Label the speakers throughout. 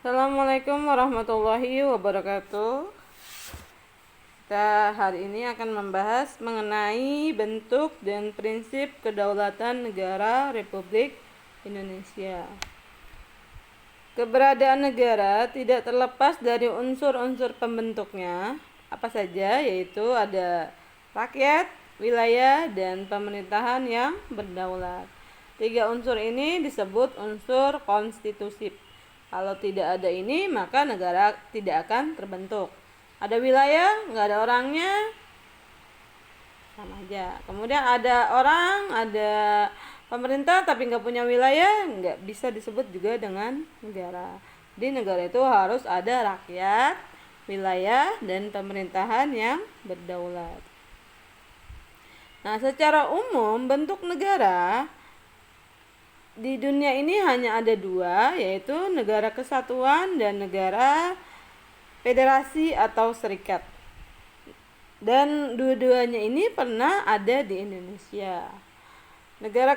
Speaker 1: Assalamualaikum warahmatullahi wabarakatuh. Kita hari ini akan membahas mengenai bentuk dan prinsip kedaulatan negara Republik Indonesia. Keberadaan negara tidak terlepas dari unsur-unsur pembentuknya, apa saja, yaitu ada rakyat, wilayah, dan pemerintahan yang berdaulat. Tiga unsur ini disebut unsur konstitutif. Kalau tidak ada ini, maka negara tidak akan terbentuk. Ada wilayah, nggak ada orangnya, sama aja. Kemudian ada orang, ada pemerintah, tapi nggak punya wilayah, nggak bisa disebut juga dengan negara. Di negara itu harus ada rakyat, wilayah, dan pemerintahan yang berdaulat. Nah, secara umum bentuk negara di dunia ini hanya ada dua, yaitu negara kesatuan dan negara federasi atau serikat. Dan dua-duanya ini pernah ada di Indonesia. Negara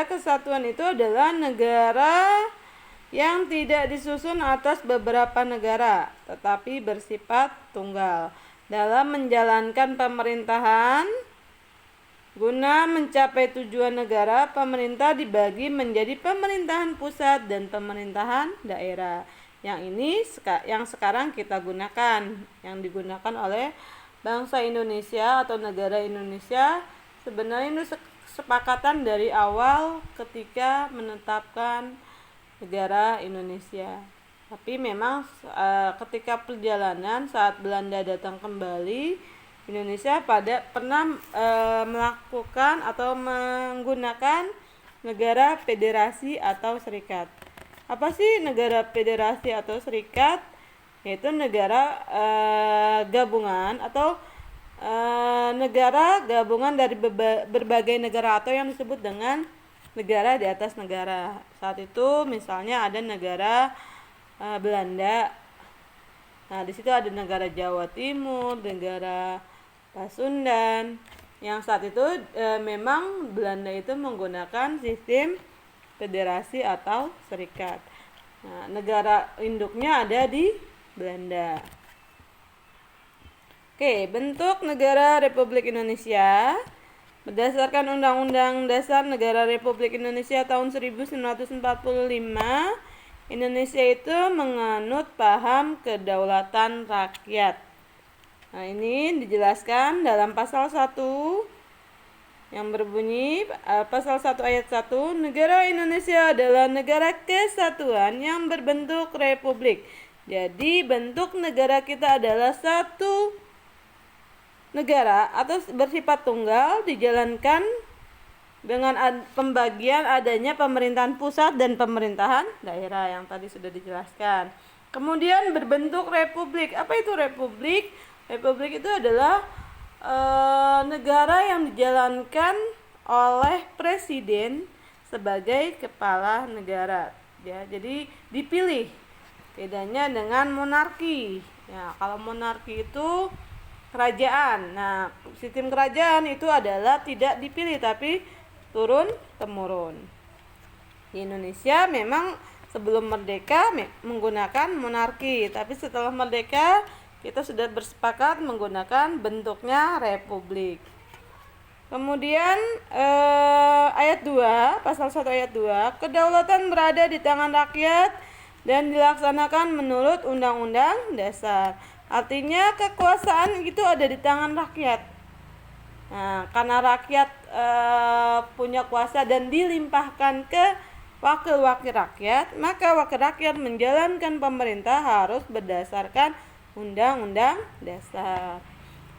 Speaker 1: kesatuan itu adalah negara yang tidak disusun atas beberapa negara, tetapi bersifat tunggal. Dalam menjalankan pemerintahan, guna mencapai tujuan negara, pemerintah dibagi menjadi pemerintahan pusat dan pemerintahan daerah. Yang ini yang sekarang kita gunakan, yang digunakan oleh bangsa Indonesia atau negara Indonesia. Sebenarnya ini kesepakatan dari awal ketika menetapkan negara Indonesia. Tapi memang ketika perjalanan saat Belanda datang kembali, Indonesia pernah melakukan atau menggunakan negara federasi atau serikat. Apa sih negara federasi atau serikat? Yaitu negara gabungan atau negara gabungan dari berbagai negara atau yang disebut dengan negara di atas negara. Saat itu misalnya ada negara Belanda. Nah, di situ ada negara Jawa Timur, negara Pasundan, yang saat itu memang Belanda itu menggunakan sistem federasi atau serikat. Nah, negara induknya ada di Belanda. Oke, bentuk negara Republik Indonesia berdasarkan Undang-Undang Dasar Negara Republik Indonesia tahun 1945. Indonesia itu menganut paham kedaulatan rakyat. Nah, ini dijelaskan dalam pasal 1 yang berbunyi pasal 1 ayat 1, negara Indonesia adalah negara kesatuan yang berbentuk republik. Jadi bentuk negara kita adalah satu negara atau bersifat tunggal, dijalankan dengan pembagian adanya pemerintahan pusat dan pemerintahan daerah yang tadi sudah dijelaskan. Kemudian berbentuk republik. Apa itu republik? Republik itu adalah negara yang dijalankan oleh presiden sebagai kepala negara. Ya, jadi dipilih. Bedanya dengan monarki. Ya, kalau monarki itu kerajaan. Nah, sistem kerajaan itu adalah tidak dipilih tapi turun temurun. Di Indonesia memang sebelum merdeka menggunakan monarki, tapi setelah merdeka kita sudah bersepakat menggunakan bentuknya republik. Kemudian ayat 2, pasal 1 ayat 2, kedaulatan berada di tangan rakyat dan dilaksanakan menurut Undang-Undang Dasar. Artinya kekuasaan itu ada di tangan rakyat. Nah, karena rakyat punya kuasa dan dilimpahkan ke wakil-wakil rakyat, maka wakil rakyat menjalankan pemerintah harus berdasarkan Undang-Undang Dasar.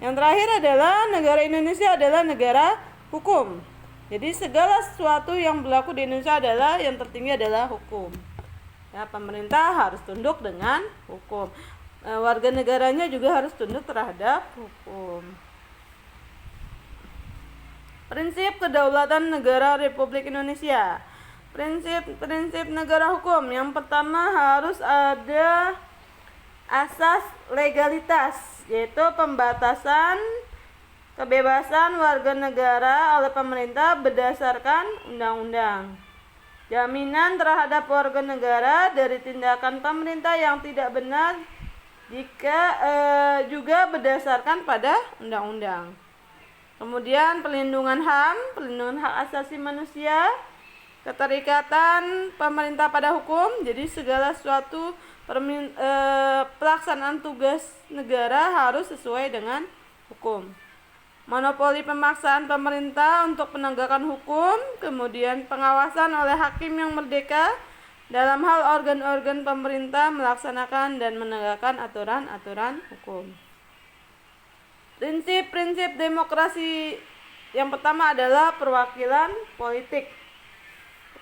Speaker 1: Yang terakhir adalah negara Indonesia adalah negara hukum. Jadi segala sesuatu yang berlaku di Indonesia adalah yang tertinggi adalah hukum. Ya, pemerintah harus tunduk dengan hukum. Warga negaranya juga harus tunduk terhadap hukum. Prinsip kedaulatan negara Republik Indonesia. Prinsip negara hukum. Yang pertama harus ada asas legalitas, yaitu pembatasan kebebasan warga negara oleh pemerintah berdasarkan undang-undang. jaminan terhadap warga negara dari tindakan pemerintah yang tidak benar jika juga berdasarkan pada undang-undang. Kemudian pelindungan HAM, pelindungan hak asasi manusia, keterikatan pemerintah pada hukum. Jadi segala sesuatu pelaksanaan tugas negara harus sesuai dengan hukum. Monopoli pemaksaan pemerintah untuk penegakan hukum, kemudian pengawasan oleh hakim yang merdeka dalam hal organ-organ pemerintah melaksanakan dan menegakkan aturan-aturan hukum. Prinsip-prinsip demokrasi yang pertama adalah perwakilan politik.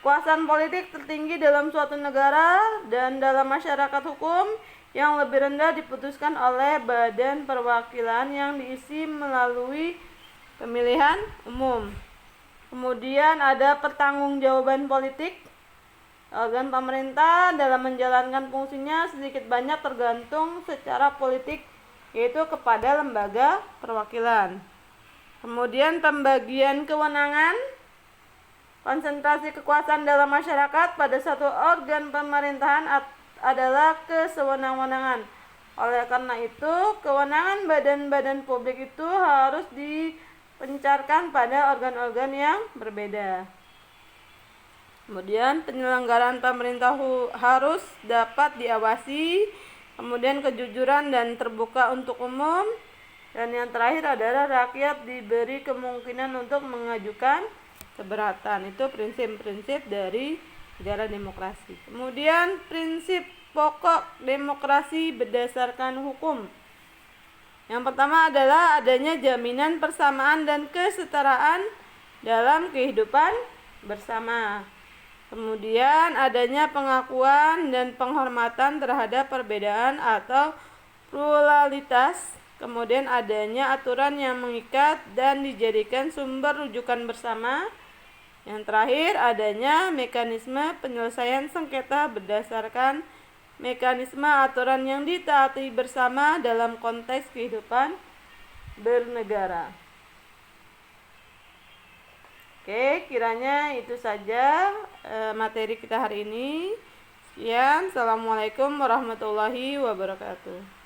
Speaker 1: Kekuasaan politik tertinggi dalam suatu negara dan dalam masyarakat hukum yang lebih rendah diputuskan oleh badan perwakilan yang diisi melalui pemilihan umum. Kemudian ada pertanggungjawaban politik. Organ pemerintah dalam menjalankan fungsinya sedikit banyak tergantung secara politik, yaitu kepada lembaga perwakilan. Kemudian pembagian kewenangan. Konsentrasi kekuasaan dalam masyarakat pada satu organ pemerintahan adalah kesewenang-wenangan. Oleh karena itu, kewenangan badan-badan publik itu harus dipencarkan pada organ-organ yang berbeda. Kemudian penyelenggaraan pemerintah harus dapat diawasi, kemudian kejujuran dan terbuka untuk umum, dan yang terakhir adalah rakyat diberi kemungkinan untuk mengajukan keberatan. Itu prinsip-prinsip dari negara demokrasi. Kemudian prinsip pokok demokrasi berdasarkan hukum. Yang pertama adalah adanya jaminan persamaan dan kesetaraan dalam kehidupan bersama. Kemudian adanya pengakuan dan penghormatan terhadap perbedaan atau pluralitas. Kemudian adanya aturan yang mengikat dan dijadikan sumber rujukan bersama. Yang terakhir adanya mekanisme penyelesaian sengketa berdasarkan mekanisme aturan yang ditaati bersama dalam konteks kehidupan bernegara. Oke, kiranya itu saja materi kita hari ini. Sekian, assalamualaikum warahmatullahi wabarakatuh.